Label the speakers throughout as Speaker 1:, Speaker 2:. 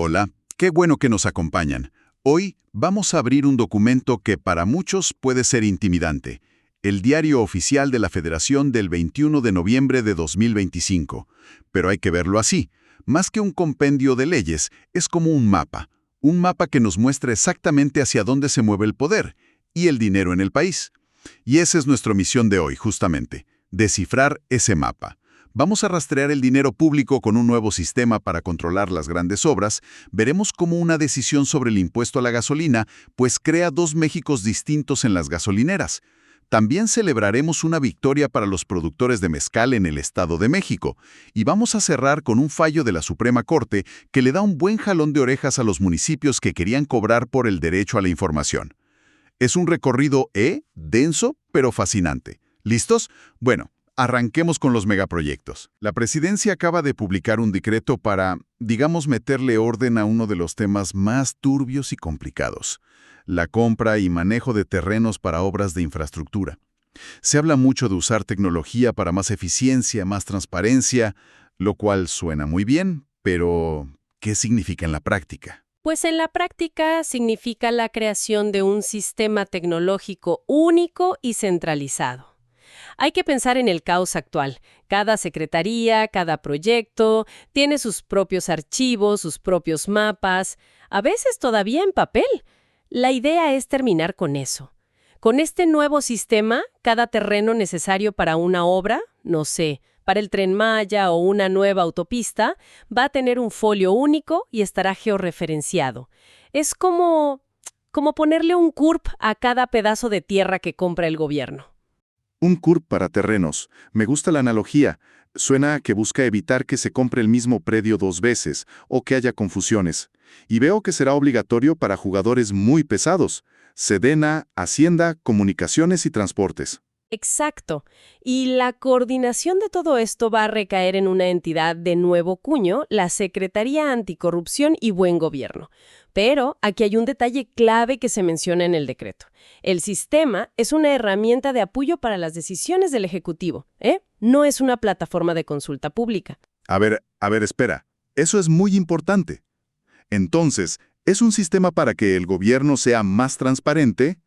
Speaker 1: Hola, qué bueno que nos acompañan. Hoy vamos a abrir un documento que para muchos puede ser intimidante, el Diario Oficial de la Federación del 21 de noviembre de 2025. Pero hay que verlo así. Más que un compendio de leyes, es como un mapa que nos muestra exactamente hacia dónde se mueve el poder y el dinero en el país. Y esa es nuestra misión de hoy, justamente, descifrar ese mapa. Vamos a rastrear el dinero público con un nuevo sistema para controlar las grandes obras. Veremos cómo una decisión sobre el impuesto a la gasolina pues crea dos Méxicos distintos en las gasolineras. También celebraremos una victoria para los productores de mezcal en el Estado de México. Y vamos a cerrar con un fallo de la Suprema Corte que le da un buen jalón de orejas a los municipios que querían cobrar por el derecho a la información. Es un recorrido denso, pero fascinante. ¿Listos? Bueno, arranquemos con los megaproyectos. La presidencia acaba de publicar un decreto para, digamos, meterle orden a uno de los temas más turbios y complicados: la compra y manejo de terrenos para obras de infraestructura. Se habla mucho de usar tecnología para más eficiencia, más transparencia, lo cual suena muy bien, pero ¿qué significa en la práctica?
Speaker 2: Pues en la práctica significa la creación de un sistema tecnológico único y centralizado. Hay que pensar en el caos actual. Cada secretaría, cada proyecto, tiene sus propios archivos, sus propios mapas, a veces todavía en papel. La idea es terminar con eso. Con este nuevo sistema, cada terreno necesario para una obra, no sé, para el Tren Maya o una nueva autopista, va a tener un folio único y estará georreferenciado. Es como ponerle un CURP a cada pedazo de tierra que compra el gobierno.
Speaker 3: Un CURP para terrenos. Me gusta la analogía. Suena a que busca evitar que se compre el mismo predio dos veces o que haya confusiones. Y veo que será obligatorio para jugadores muy pesados: Sedena, Hacienda, Comunicaciones y Transportes.
Speaker 2: Exacto. Y la coordinación de todo esto va a recaer en una entidad de nuevo cuño, la Secretaría Anticorrupción y Buen Gobierno. Pero aquí hay un detalle clave que se menciona en el decreto. El sistema es una herramienta de apoyo para las decisiones del Ejecutivo, No es una plataforma de consulta pública.
Speaker 3: A ver, espera. Eso es muy importante. Entonces, ¿es un sistema para que el gobierno sea más transparente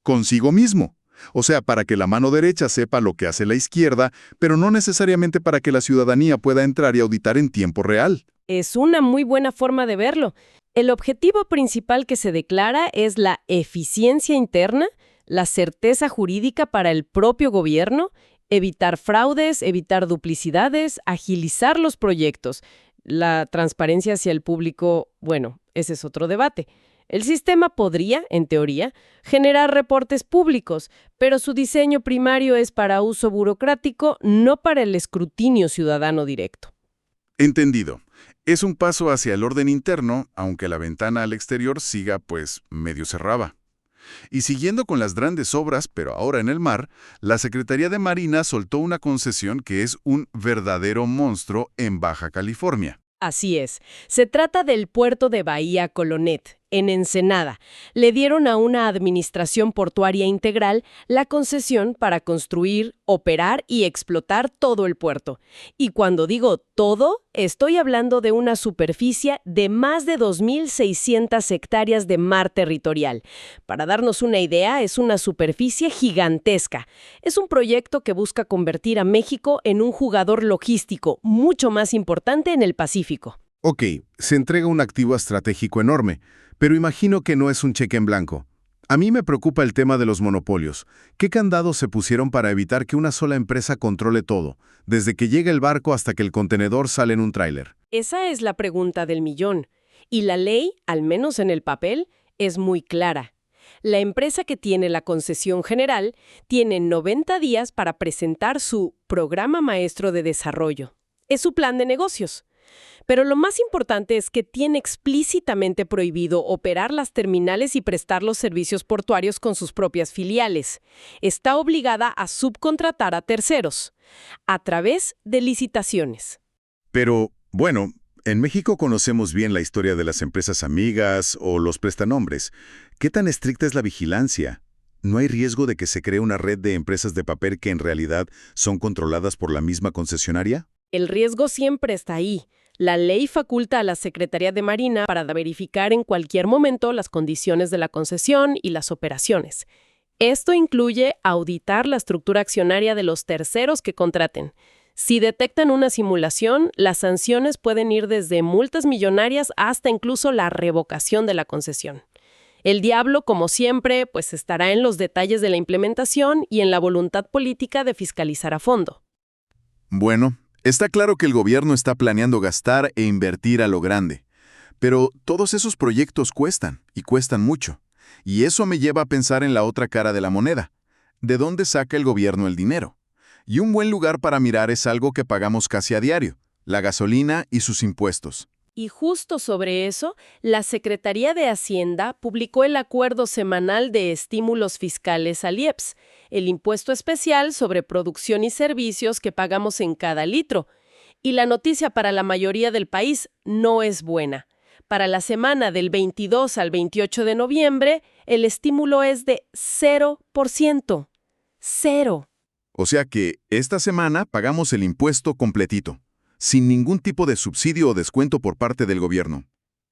Speaker 3: consigo mismo? O sea, para que la mano derecha sepa lo que hace la izquierda, pero no necesariamente para que la ciudadanía pueda entrar y auditar en tiempo real.
Speaker 2: Es una muy buena forma de verlo. El objetivo principal que se declara es la eficiencia interna, la certeza jurídica para el propio gobierno, evitar fraudes, evitar duplicidades, agilizar los proyectos. La transparencia hacia el público, bueno, ese es otro debate. El sistema podría, en teoría, generar reportes públicos, pero su diseño primario es para uso burocrático, no para el escrutinio ciudadano directo.
Speaker 1: Entendido. Es un paso hacia el orden interno, aunque la ventana al exterior siga, pues, medio cerrada. Y siguiendo con las grandes obras, pero ahora en el mar, la Secretaría de Marina soltó una concesión que es un verdadero monstruo en Baja California.
Speaker 2: Así es. Se trata del puerto de Bahía Colonet, en Ensenada. Le dieron a una administración portuaria integral la concesión para construir, operar y explotar todo el puerto. Y cuando digo todo, estoy hablando de una superficie de más de 2.600 hectáreas de mar territorial. Para darnos una idea, es una superficie gigantesca. Es un proyecto que busca convertir a México en un jugador logístico mucho más importante en el Pacífico.
Speaker 3: Ok, se entrega un activo estratégico enorme, pero imagino que no es un cheque en blanco. A mí me preocupa el tema de los monopolios. ¿Qué candados se pusieron para evitar que una sola empresa controle todo, desde que llega el barco hasta que el contenedor sale en un tráiler?
Speaker 2: Esa es la pregunta del millón. Y la ley, al menos en el papel, es muy clara. La empresa que tiene la concesión general tiene 90 días para presentar su programa maestro de desarrollo. Es su plan de negocios. Pero lo más importante es que tiene explícitamente prohibido operar las terminales y prestar los servicios portuarios con sus propias filiales. Está obligada a subcontratar a terceros, a través de licitaciones.
Speaker 1: Pero, bueno, en México conocemos bien la historia de las empresas amigas o los prestanombres. ¿Qué tan estricta es la vigilancia? ¿No hay riesgo de que se cree una red de empresas de papel que en realidad son controladas por la misma concesionaria?
Speaker 2: El riesgo siempre está ahí. La ley faculta a la Secretaría de Marina para verificar en cualquier momento las condiciones de la concesión y las operaciones. Esto incluye auditar la estructura accionaria de los terceros que contraten. Si detectan una simulación, las sanciones pueden ir desde multas millonarias hasta incluso la revocación de la concesión. El diablo, como siempre, pues estará en los detalles de la implementación y en la voluntad política de fiscalizar a fondo.
Speaker 3: Bueno, está claro que el gobierno está planeando gastar e invertir a lo grande. Pero todos esos proyectos cuestan, y cuestan mucho. Y eso me lleva a pensar en la otra cara de la moneda. ¿De dónde saca el gobierno el dinero? Y un buen lugar para mirar es algo que pagamos casi a diario: la gasolina y sus impuestos.
Speaker 2: Y justo sobre eso, la Secretaría de Hacienda publicó el Acuerdo Semanal de Estímulos Fiscales al IEPS, el impuesto especial sobre producción y servicios que pagamos en cada litro. Y la noticia para la mayoría del país no es buena. Para la semana del 22 al 28 de noviembre, el estímulo es de 0%. ¡Cero!
Speaker 3: O sea que esta semana pagamos el impuesto completito, sin ningún tipo de subsidio o descuento por parte del gobierno.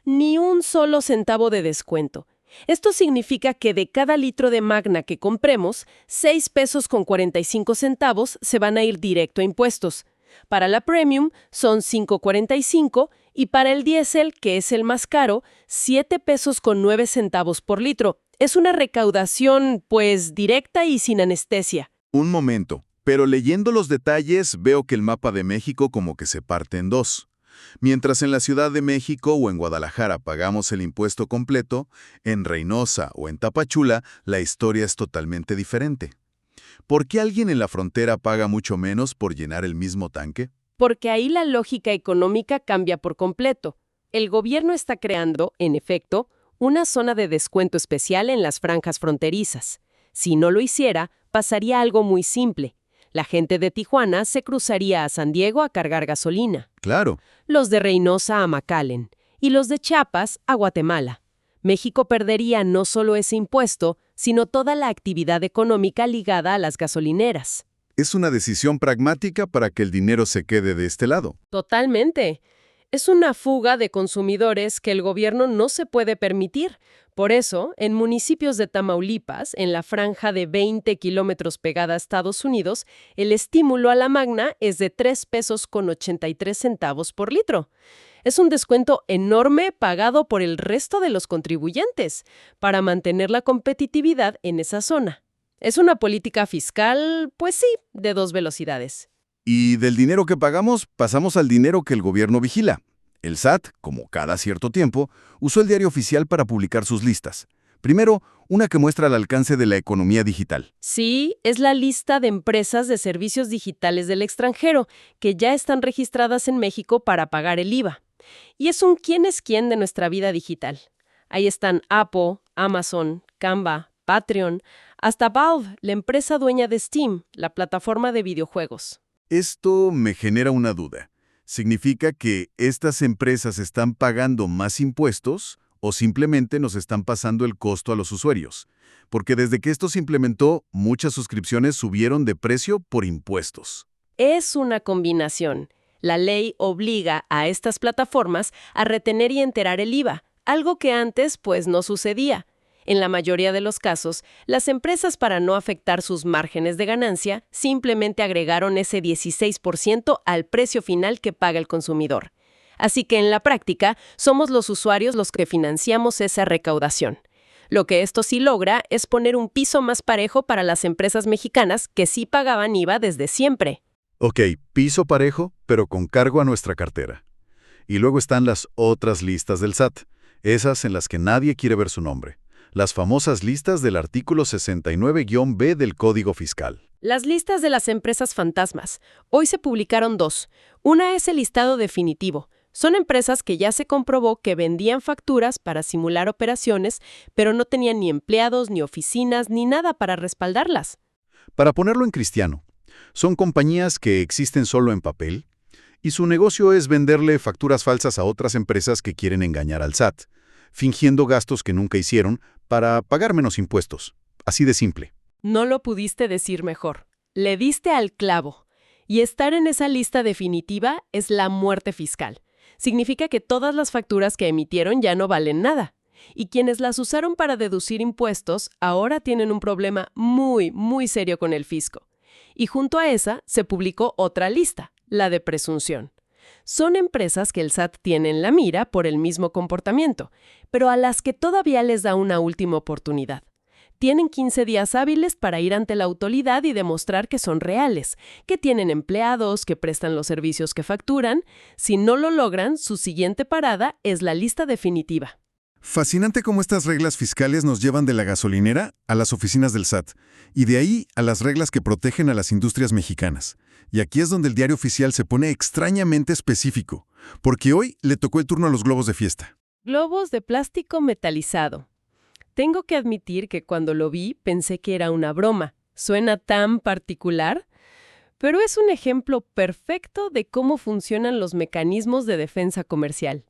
Speaker 2: Ni un solo centavo de descuento. Esto significa que de cada litro de Magna que compremos, 6 pesos con 45 centavos se van a ir directo a impuestos. Para la Premium son 5.45 y para el diésel, que es el más caro, 7 pesos con 9 centavos por litro. Es una recaudación, pues, directa y sin anestesia.
Speaker 3: Un momento, pero leyendo los detalles veo que el mapa de México como que se parte en dos. Mientras en la Ciudad de México o en Guadalajara pagamos el impuesto completo, en Reynosa o en Tapachula la historia es totalmente diferente. ¿Por qué alguien en la frontera paga mucho menos por llenar el mismo tanque?
Speaker 2: Porque ahí la lógica económica cambia por completo. El gobierno está creando, en efecto, una zona de descuento especial en las franjas fronterizas. Si no lo hiciera, pasaría algo muy simple. La gente de Tijuana se cruzaría a San Diego a cargar gasolina.
Speaker 3: Claro.
Speaker 2: Los de Reynosa a McAllen. Y los de Chiapas a Guatemala. México perdería no solo ese impuesto, sino toda la actividad económica ligada a las gasolineras.
Speaker 3: Es una decisión pragmática para que el dinero se quede de este lado.
Speaker 2: Totalmente. Es una fuga de consumidores que el gobierno no se puede permitir. Por eso, en municipios de Tamaulipas, en la franja de 20 kilómetros pegada a Estados Unidos, el estímulo a la Magna es de 3 pesos con 83 centavos por litro. Es un descuento enorme pagado por el resto de los contribuyentes para mantener la competitividad en esa zona. Es una política fiscal, pues sí, de dos velocidades.
Speaker 3: Y del dinero que pagamos, pasamos al dinero que el gobierno vigila. El SAT, como cada cierto tiempo, usó el Diario Oficial para publicar sus listas. Primero, una que muestra el alcance de la economía digital.
Speaker 2: Sí, es la lista de empresas de servicios digitales del extranjero que ya están registradas en México para pagar el IVA. Y es un quién es quién de nuestra vida digital. Ahí están Apple, Amazon, Canva, Patreon, hasta Valve, la empresa dueña de Steam, la plataforma de videojuegos.
Speaker 3: Esto me genera una duda. ¿Significa que estas empresas están pagando más impuestos o simplemente nos están pasando el costo a los usuarios? Porque desde que esto se implementó, muchas suscripciones subieron de precio por impuestos.
Speaker 2: Es una combinación. La ley obliga a estas plataformas a retener y enterar el IVA, algo que antes pues no sucedía. En la mayoría de los casos, las empresas, para no afectar sus márgenes de ganancia, simplemente agregaron ese 16% al precio final que paga el consumidor. Así que en la práctica, somos los usuarios los que financiamos esa recaudación. Lo que esto sí logra es poner un piso más parejo para las empresas mexicanas que sí pagaban IVA desde siempre.
Speaker 3: Ok, piso parejo, pero con cargo a nuestra cartera. Y luego están las otras listas del SAT, esas en las que nadie quiere ver su nombre. Las famosas listas del artículo 69-B del Código Fiscal.
Speaker 2: Las listas de las empresas fantasmas. Hoy se publicaron 2. Una es el listado definitivo. Son empresas que ya se comprobó que vendían facturas para simular operaciones, pero no tenían ni empleados, ni oficinas, ni nada para respaldarlas.
Speaker 3: Para ponerlo en cristiano, son compañías que existen solo en papel y su negocio es venderle facturas falsas a otras empresas que quieren engañar al SAT, fingiendo gastos que nunca hicieron para pagar menos impuestos. Así de simple.
Speaker 2: No lo pudiste decir mejor. Le diste al clavo. Y estar en esa lista definitiva es la muerte fiscal. Significa que todas las facturas que emitieron ya no valen nada. Y quienes las usaron para deducir impuestos ahora tienen un problema muy, muy serio con el fisco. Y junto a esa se publicó otra lista, la de presunción. Son empresas que el SAT tiene en la mira por el mismo comportamiento, pero a las que todavía les da una última oportunidad. Tienen 15 días hábiles para ir ante la autoridad y demostrar que son reales, que tienen empleados, que prestan los servicios que facturan. Si no lo logran, su siguiente parada es la lista definitiva.
Speaker 3: Fascinante cómo estas reglas fiscales nos llevan de la gasolinera a las oficinas del SAT, y de ahí a las reglas que protegen a las industrias mexicanas. Y aquí es donde el diario oficial se pone extrañamente específico, porque hoy le tocó el turno a los globos de fiesta.
Speaker 2: Globos de plástico metalizado. Tengo que admitir que cuando lo vi pensé que era una broma. Suena tan particular, pero es un ejemplo perfecto de cómo funcionan los mecanismos de defensa comercial.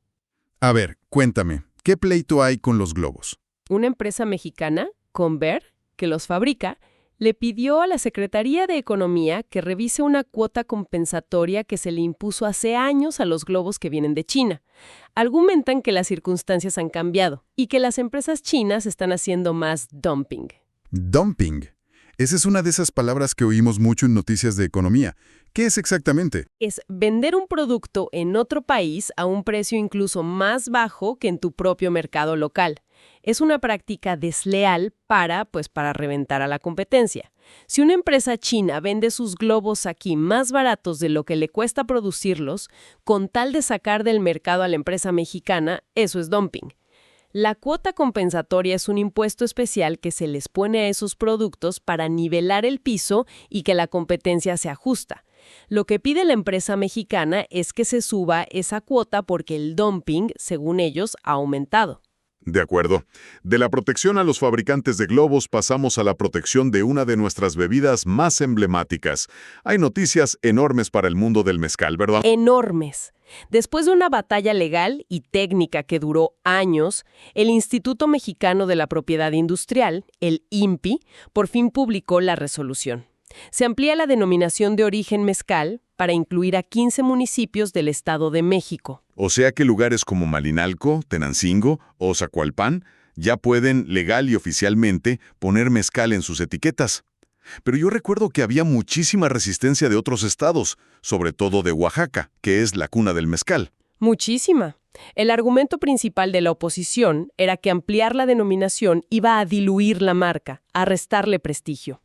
Speaker 3: A ver, cuéntame, ¿qué pleito hay con los globos?
Speaker 2: Una empresa mexicana, Conver, que los fabrica, le pidió a la Secretaría de Economía que revise una cuota compensatoria que se le impuso hace años a los globos que vienen de China. Argumentan que las circunstancias han cambiado y que las empresas chinas están haciendo más dumping.
Speaker 3: Dumping. Esa es una de esas palabras que oímos mucho en noticias de economía. ¿Qué es exactamente?
Speaker 2: Es vender un producto en otro país a un precio incluso más bajo que en tu propio mercado local. Es una práctica desleal para reventar a la competencia. Si una empresa china vende sus globos aquí más baratos de lo que le cuesta producirlos, con tal de sacar del mercado a la empresa mexicana, eso es dumping. La cuota compensatoria es un impuesto especial que se les pone a esos productos para nivelar el piso y que la competencia se ajusta. Lo que pide la empresa mexicana es que se suba esa cuota porque el dumping, según ellos, ha aumentado.
Speaker 4: De acuerdo. De la protección a los fabricantes de globos pasamos a la protección de una de nuestras bebidas más emblemáticas. Hay noticias enormes para el mundo del mezcal, ¿verdad?
Speaker 2: Enormes. Después de una batalla legal y técnica que duró años, el Instituto Mexicano de la Propiedad Industrial, el INPI, por fin publicó la resolución. Se amplía la denominación de origen mezcal para incluir a 15 municipios del Estado de México.
Speaker 4: O sea que lugares como Malinalco, Tenancingo o Zacualpan ya pueden legal y oficialmente poner mezcal en sus etiquetas. Pero yo recuerdo que había muchísima resistencia de otros estados, sobre todo de Oaxaca, que es la cuna del mezcal.
Speaker 2: Muchísima. El argumento principal de la oposición era que ampliar la denominación iba a diluir la marca, a restarle prestigio.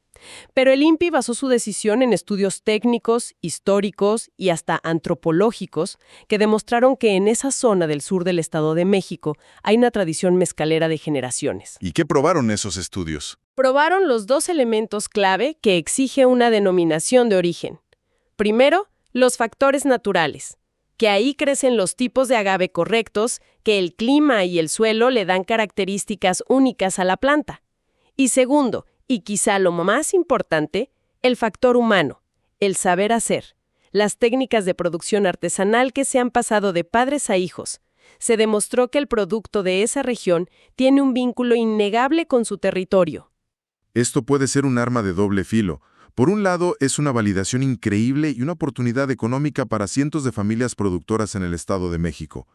Speaker 2: Pero el INPI basó su decisión en estudios técnicos, históricos y hasta antropológicos que demostraron que en esa zona del sur del Estado de México hay una tradición mezcalera de generaciones.
Speaker 4: ¿Y qué probaron esos estudios?
Speaker 2: Probaron los dos elementos clave que exige una denominación de origen. Primero, los factores naturales, que ahí crecen los tipos de agave correctos, que el clima y el suelo le dan características únicas a la planta. Y segundo, y quizá lo más importante, el factor humano, el saber hacer, las técnicas de producción artesanal que se han pasado de padres a hijos. Se demostró que el producto de esa región tiene un vínculo innegable con su territorio.
Speaker 3: Esto puede ser un arma de doble filo. Por un lado, es una validación increíble y una oportunidad económica para cientos de familias productoras en el Estado de México.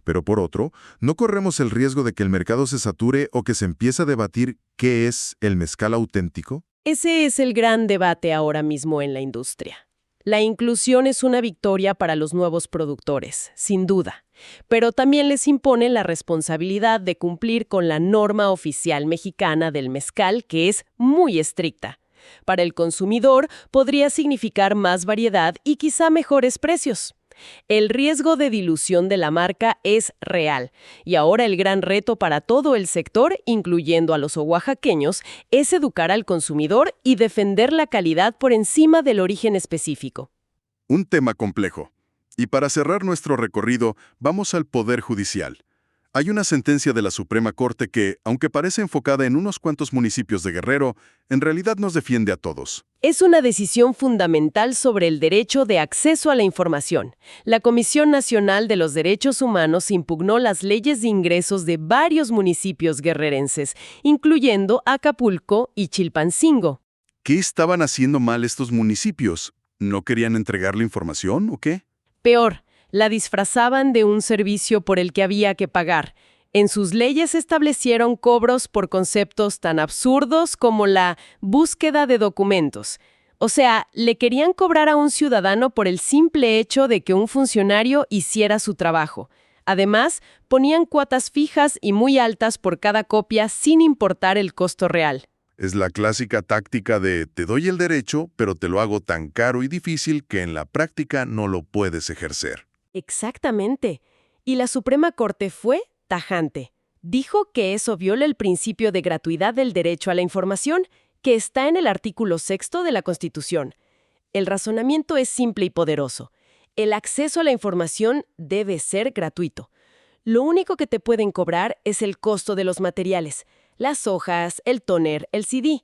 Speaker 3: Pero por otro, no corremos el riesgo de que el mercado se sature o que se empiece a debatir qué es el mezcal auténtico.
Speaker 2: Ese es el gran debate ahora mismo en la industria. La inclusión es una victoria para los nuevos productores, sin duda, pero también les impone la responsabilidad de cumplir con la norma oficial mexicana del mezcal, que es muy estricta. Para el consumidor podría significar más variedad y quizá mejores precios. El riesgo de dilución de la marca es real, y ahora el gran reto para todo el sector, incluyendo a los oaxaqueños, es educar al consumidor y defender la calidad por encima del origen específico.
Speaker 3: Un tema complejo. Y para cerrar nuestro recorrido, vamos al Poder Judicial. Hay una sentencia de la Suprema Corte que, aunque parece enfocada en unos cuantos municipios de Guerrero, en realidad nos defiende a todos.
Speaker 2: Es una decisión fundamental sobre el derecho de acceso a la información. La Comisión Nacional de los Derechos Humanos impugnó las leyes de ingresos de varios municipios guerrerenses, incluyendo Acapulco y Chilpancingo.
Speaker 3: ¿Qué estaban haciendo mal estos municipios? ¿No querían entregar la información o qué?
Speaker 2: Peor, La disfrazaban de un servicio por el que había que pagar. En sus leyes establecieron cobros por conceptos tan absurdos como la búsqueda de documentos. O sea, le querían cobrar a un ciudadano por el simple hecho de que un funcionario hiciera su trabajo. Además, ponían cuotas fijas y muy altas por cada copia sin importar el costo real.
Speaker 3: Es la clásica táctica de te doy el derecho, pero te lo hago tan caro y difícil que en la práctica no lo puedes ejercer.
Speaker 2: Exactamente. Y la Suprema Corte fue tajante. Dijo que eso viola el principio de gratuidad del derecho a la información, que está en el artículo 6 de la Constitución. El razonamiento es simple y poderoso. El acceso a la información debe ser gratuito. Lo único que te pueden cobrar es el costo de los materiales, las hojas, el tóner, el CD.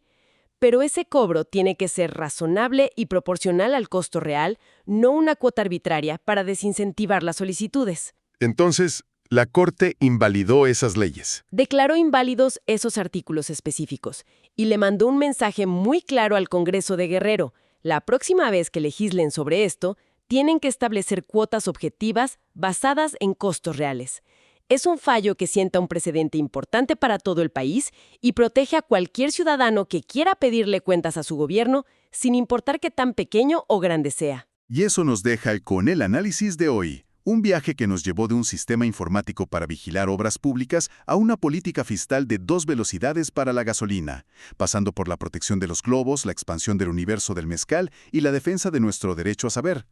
Speaker 2: Pero ese cobro tiene que ser razonable y proporcional al costo real, no una cuota arbitraria para desincentivar las solicitudes.
Speaker 3: Entonces, la Corte invalidó esas leyes.
Speaker 2: Declaró inválidos esos artículos específicos y le mandó un mensaje muy claro al Congreso de Guerrero. La próxima vez que legislen sobre esto, tienen que establecer cuotas objetivas basadas en costos reales. Es un fallo que sienta un precedente importante para todo el país y protege a cualquier ciudadano que quiera pedirle cuentas a su gobierno, sin importar qué tan pequeño o grande sea.
Speaker 1: Y eso nos deja con el análisis de hoy. Un viaje que nos llevó de un sistema informático para vigilar obras públicas a una política fiscal de 2 velocidades para la gasolina, pasando por la protección de los globos, la expansión del universo del mezcal y la defensa de nuestro derecho a saber.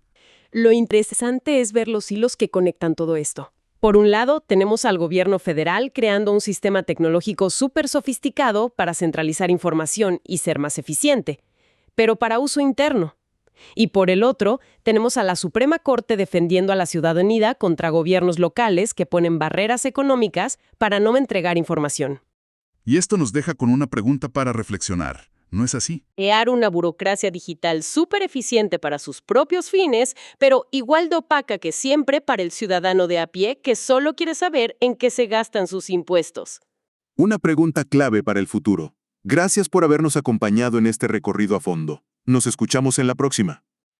Speaker 2: Lo interesante es ver los hilos que conectan todo esto. Por un lado, tenemos al gobierno federal creando un sistema tecnológico súper sofisticado para centralizar información y ser más eficiente, pero para uso interno. Y por el otro, tenemos a la Suprema Corte defendiendo a la ciudadanía contra gobiernos locales que ponen barreras económicas para no entregar información.
Speaker 1: Y esto nos deja con una pregunta para reflexionar. ¿No es así?
Speaker 2: Crear una burocracia digital súper eficiente para sus propios fines, pero igual de opaca que siempre para el ciudadano de a pie que solo quiere saber en qué se gastan sus impuestos.
Speaker 3: Una pregunta clave para el futuro. Gracias por habernos acompañado en este recorrido a fondo. Nos escuchamos en la próxima.